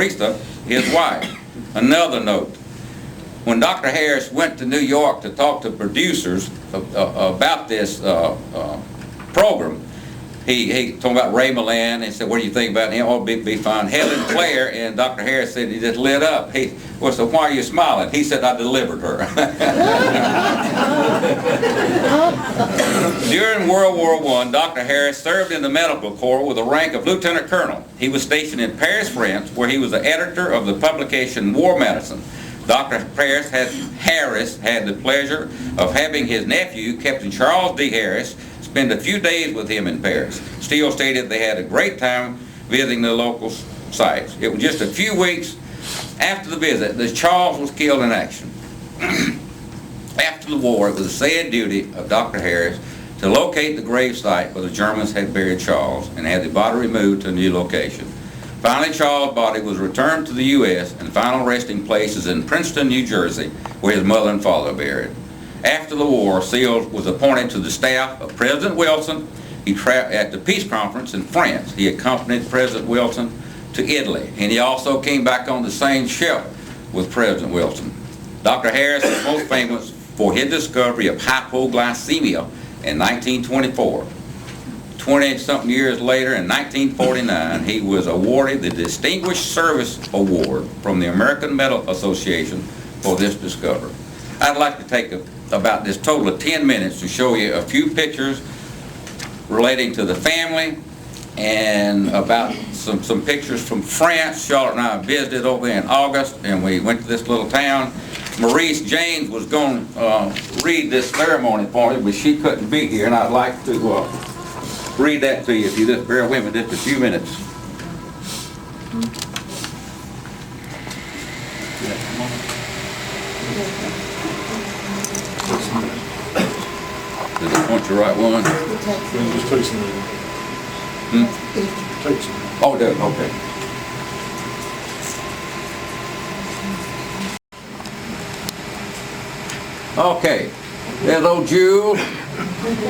his wife. Another note. When Dr. Harris went to New York to talk to producers about this program, he told about Ray Milland and said, "What do you think about him?" "Oh, be fine." Helen Claire, and Dr. Harris said he just lit up. Well, so why are you smiling? He said, "I delivered her." During World War I, Dr. Harris served in the medical corps with the rank of lieutenant colonel. He was stationed in Paris, France, where he was the editor of the publication War Medicine. Dr. Harris had the pleasure of having his nephew, Captain Charles D. Harris, spend a few days with him in Paris. Steele stated they had a great time visiting the local sites. It was just a few weeks after the visit that Charles was killed in action. After the war, it was the sad duty of Dr. Harris to locate the grave site where the Germans had buried Charles and had the body removed to a new location. Finally, Charles' body was returned to the U.S. and final resting place is in Princeton, New Jersey, where his mother and father are buried. After the war, Steele was appointed to the staff of President Wilson. He traveled at the peace conference in France. He accompanied President Wilson to Italy, and he also came back on the same ship with President Wilson. Dr. Harris is most famous for his discovery of hypoglycemia in 1924. 20-something years later, in 1949, he was awarded the Distinguished Service Award from the American Medical Association for this discovery. I'd like to take about this total of 10 minutes to show you a few pictures relating to the family and about some pictures from France. Charlotte and I visited over there in August, and we went to this little town. Maurice James was going to read this ceremony for me, but she couldn't be here, and I'd like to read that to you if you just bear with me just a few minutes. Does it point the right one? Just take some. Take some. Oh, it does, okay. Okay, there's old Jewel.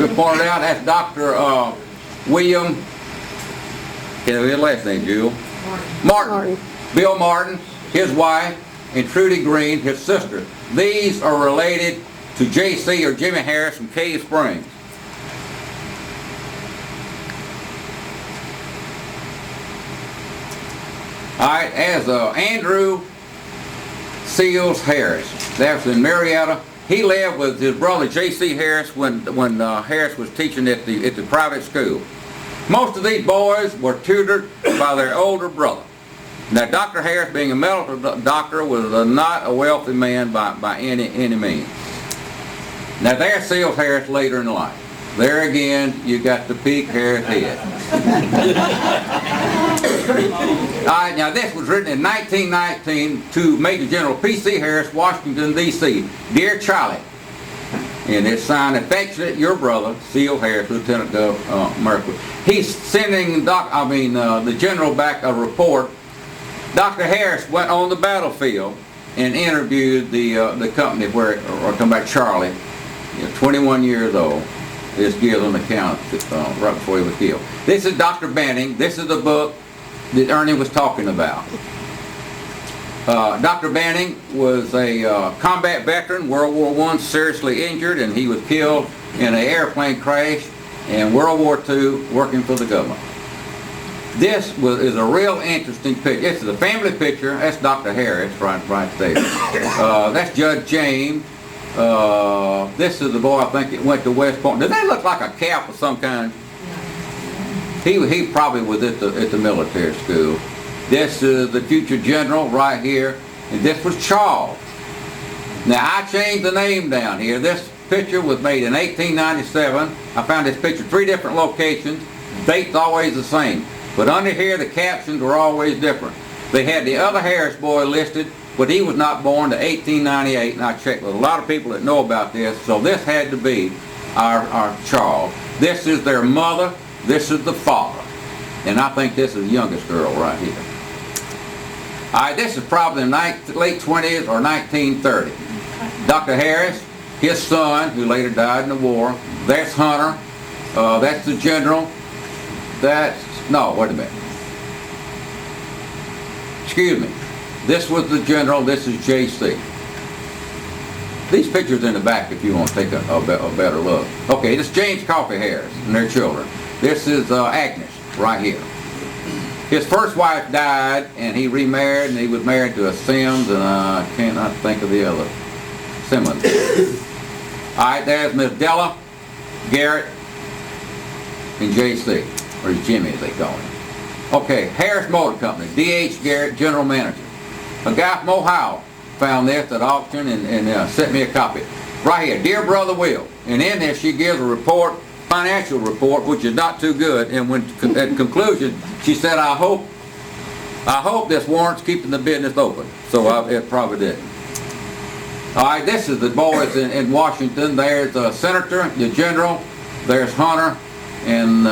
We pointed out that's Dr. William, can I read his last name, Jewel? Martin. Bill Martin, his wife, and Trudy Green, his sister. These are related to J.C. or Jimmy Harris from Cave Springs. All right, as Andrew Seals Harris, that's in Marietta. He lived with his brother J.C. Harris when Harris was teaching at the private school. Most of these boys were tutored by their older brother. Now, Dr. Harris, being a medical doctor, was not a wealthy man by any means. Now, there's Seals Harris later in life. There again, you got the peak Harris head. All right, now this was written in 1919 to Major General P.C. Harris, Washington, D.C. Dear Charlie, and it's signed, affectionate, your brother, Seals Harris, Lieutenant Gov. Merkley. He's sending the general back a report. Dr. Harris went on the battlefield and interviewed the company where, or talking about Charlie, 21 years old. This gives an account right before he was killed. This is Dr. Banning. This is the book that Ernie was talking about. Dr. Banning was a combat veteran, World War I, seriously injured, and he was killed in an airplane crash in World War II working for the government. This is a real interesting picture. This is a family picture. That's Dr. Harris right there. That's Judge James. This is the boy, I think, that went to West Point. Does that look like a cap of some kind? He probably was at the military school. This is the future general right here, and this was Charles. Now, I changed the name down here. This picture was made in 1897. I found this picture 3 different locations. Date's always the same. But under here, the captions were always different. They had the other Harris boy listed, but he was not born to 1898, and I checked with a lot of people that know about this, so this had to be our Charles. This is their mother, this is the father, and I think this is the youngest girl right here. All right, this is probably the late 20s or 1930. Dr. Harris, his son, who later died in the war. That's Hunter, that's the general, no, wait a minute. Excuse me. This was the general. This is J.C. These pictures in the back if you want to take a better look. Okay, this is James Coffee Harris and their children. This is Agnes right here. His first wife died and he remarried, and he was married to a Sims, and I cannot think of the other. Simmons. Alright, there's Miss Della, Garrett, and J.C. or Jimmy as they call him. Okay, Harris Motor Company, D.H. Garrett, General Manager. A guy from Ohio found this at auction and sent me a copy. Right here, Dear Brother Will. And in this she gives a report, financial report, which is not too good. And when at conclusion, she said, I hope this warrants keeping the business open. So it probably didn't. All right, this is the boys in Washington. There's Senator, the General. There's Hunter and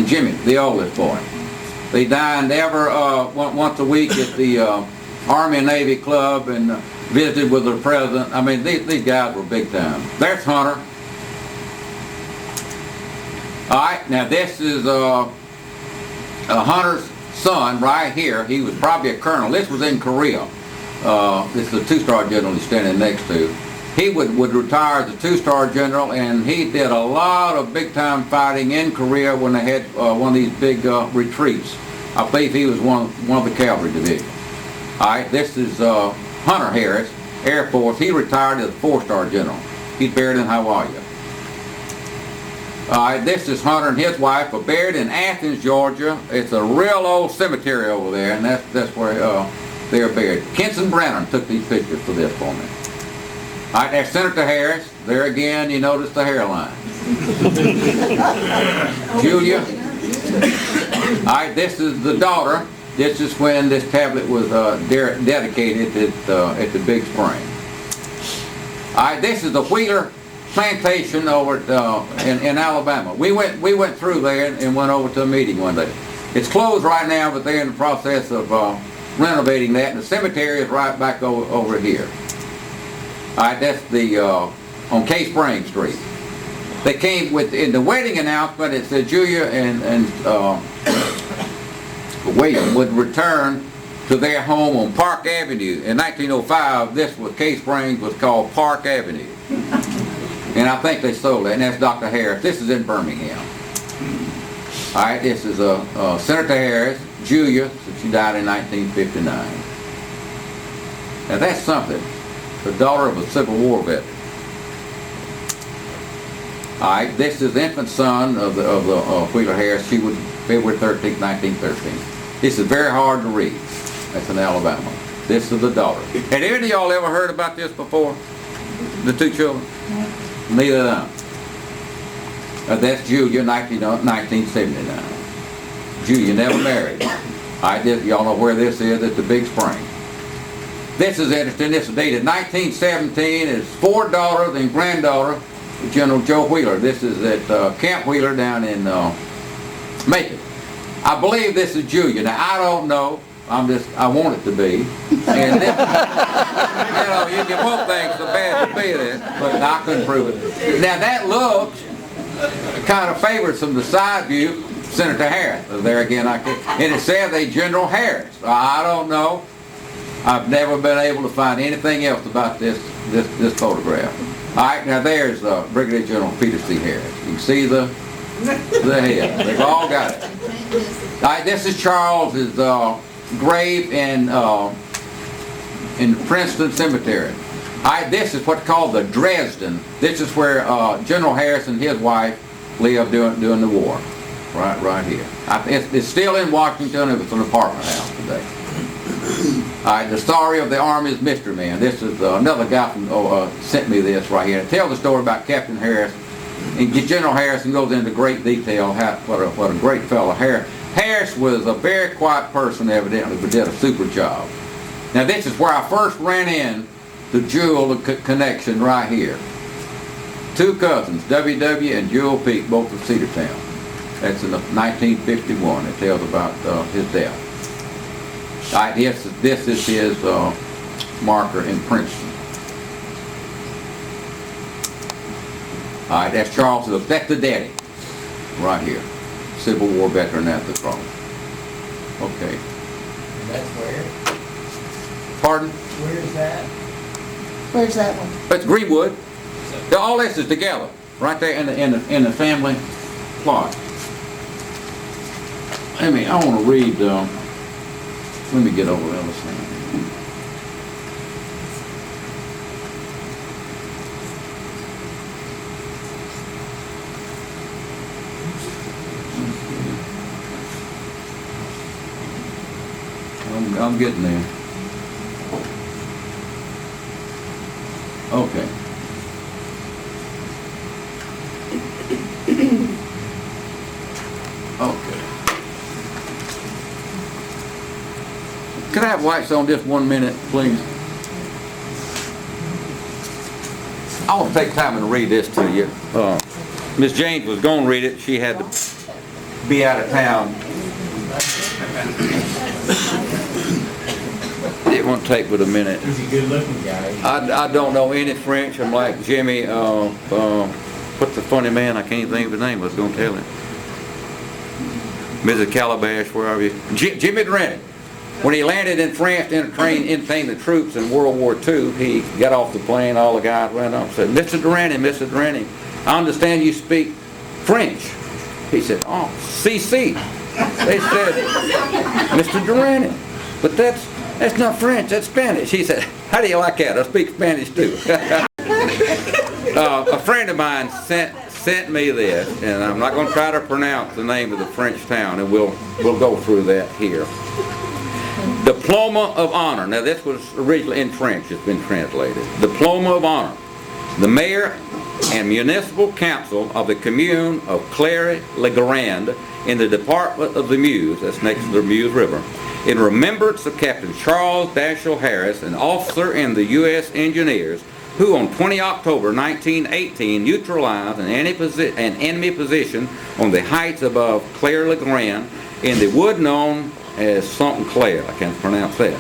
Jimmy, the oldest boy. They dined once a week at the Army and Navy Club and visited with the president. I mean, these guys were big time. There's Hunter. All right, now this is Hunter's son right here. He was probably a colonel. This was in Korea. This is the two-star general he's standing next to. He would retire as a two-star general, and he did a lot of big-time fighting in Korea when they had one of these big retreats. I believe he was one of the cavalry division. All right, this is Hunter Harris, Air Force. He retired as a four-star general. He's buried in Hawaii. All right, this is Hunter and his wife are buried in Athens, Georgia. It's a real old cemetery over there, and that's where they're buried. Kenson Brannon took these pictures for this for me. All right, there's Senator Harris. There again, you notice the hairline. Julia. All right, this is the daughter. This is when this tablet was dedicated at the Big Spring. All right, this is the Wheeler plantation over in Alabama. We went through there and went over to a meeting one day. It's closed right now, but they're in the process of renovating that, and the cemetery is right back over here. All right, that's the on K Spring Street. They came in the wedding announcement. It said Julia and William would return to their home on Park Avenue. In 1905, this was K Springs was called Park Avenue. And I think they sold it, and that's Dr. Harris. This is in Birmingham. All right, this is Senator Harris, Julia, she died in 1959. Now that's something, the daughter of a Civil War veteran. All right, this is the infant son of the Wheeler Harris. She was February 13, 1913. This is very hard to read. That's in Alabama. This is the daughter. Had any of y'all ever heard about this before? The two children? Neither of them. That's Julia, 1979. Julia never married. Y'all know where this is, at the Big Spring. This is interesting. This is dated 1917. It's four daughters and granddaughter of General Joe Wheeler. This is at Camp Wheeler down in Macon. I believe this is Julia. Now, I don't know. I want it to be. And this, you can want things so bad to be this, but I couldn't prove it. Now that looks kind of favors from the side view, Senator Harris. There again, and it says a General Harris. I don't know. I've never been able to find anything else about this photograph. All right, now there's Brigadier General Peter C. Harris. You can see the head. They've all got it. All right, this is Charles's grave in Princeton Cemetery. All right, this is what's called the Dresden. This is where General Harris and his wife lived during the war. Right here. It's still in Washington. It was an apartment house today. All right, the story of the Army's mystery man. This is another guy from sent me this right here. It tells the story about Captain Harris. And General Harrison goes into great detail what a great fellow Harris was a very quiet person, evidently, but did a super job. Now this is where I first ran in the Jewel connection right here. Two cousins, W.W. and Jewel Peak, both of Cedartown. That's in 1951. It tells about his death. All right, this is his marker in Princeton. All right, that's Charles. That's the daddy, right here. Civil War veteran at the throne. Okay. That's where? Pardon? Where's that? Where's that one? That's Greenwood. All this is together, right there in the family plot. I want to read. Let me get over the other thing. I'm getting there. Okay. Okay. Can I have lights on just 1 minute, please? I want to take time and read this to you. Miss James was going to read it. She had to be out of town. It won't take but a minute. He's a good looking guy. I don't know any French. I'm like Jimmy, what's the funny man? I can't even think of his name. I was going to tell him. Mrs. Calabash, where are you? Jimmy Durante. When he landed in France in a train entertaining the troops in World War II, he got off the plane, all the guys ran up and said, Mr. Mr. Durante, I understand you speak French. He said, oh, CC. They said, Mr. Durante, but that's not French, that's Spanish. He said, how do you like that? I speak Spanish too. A friend of mine sent me this, and I'm not going to try to pronounce the name of the French town, and we'll go through that here. Diploma of Honor. Now this was originally in French, it's been translated. Diploma of Honor. The mayor and municipal council of the commune of Claire-le-Grand in the department of the Meuse, that's next to the Meuse River, in remembrance of Captain Charles Dashiell Harris, an officer in the U.S. Engineers, who on 20 October 1918 neutralized an enemy position on the heights above Claire-le-Grand in the wood known as something Claire, I can't pronounce that,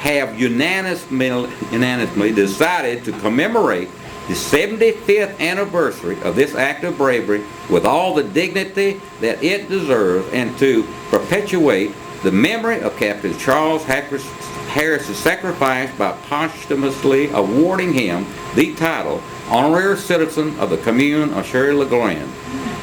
have unanimously decided to commemorate the 75th anniversary of this act of bravery with all the dignity that it deserves, and to perpetuate the memory of Captain Charles Harris' sacrifice by posthumously awarding him the title Honorary Citizen of the Commune of Claire-le-Grand.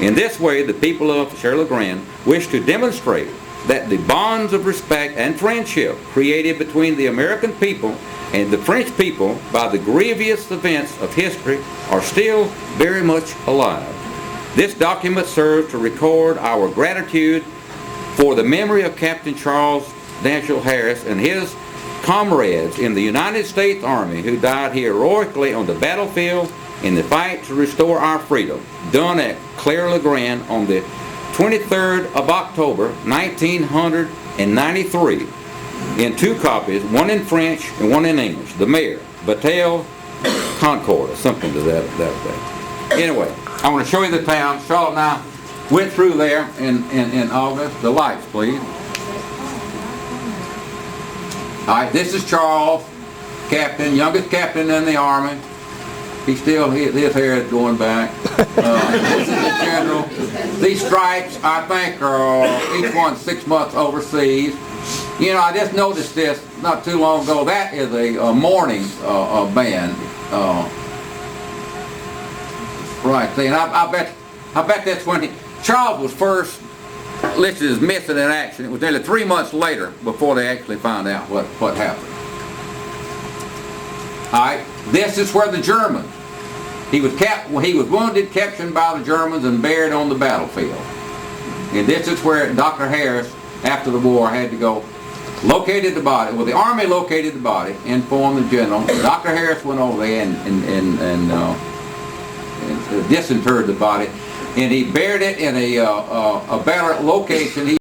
In this way, the people of Claire-le-Grand wish to demonstrate that the bonds of respect and friendship created between the American people and the French people by the grievous events of history are still very much alive. This document serves to record our gratitude for the memory of Captain Charles Dashiell Harris and his comrades in the United States Army who died heroically on the battlefield in the fight to restore our freedom, done at Claire-le-Grand on the 23rd of October, 1993, in 2 copies, one in French and one in English. The mayor, Battelle Concord, or something to that effect. Anyway, I want to show you the town. Charlotte and I went through there in August. The lights, please. All right, this is Charles, captain, youngest captain in the Army. His hair is going back. This is the general. These stripes, I think, are each one 6 months overseas. You know, I just noticed this not too long ago. That is a mourning band. Right there. And I bet that's when Charles was first listed as missing in action. It was nearly 3 months later before they actually found out what happened. All right. This is where the Germans. He was wounded, captured by the Germans, and buried on the battlefield. And this is where Dr. Harris, after the war, had to go, located the body. Well, the Army located the body, informed the general. Dr. Harris went over there and disinterred the body, and he buried it in a better location. He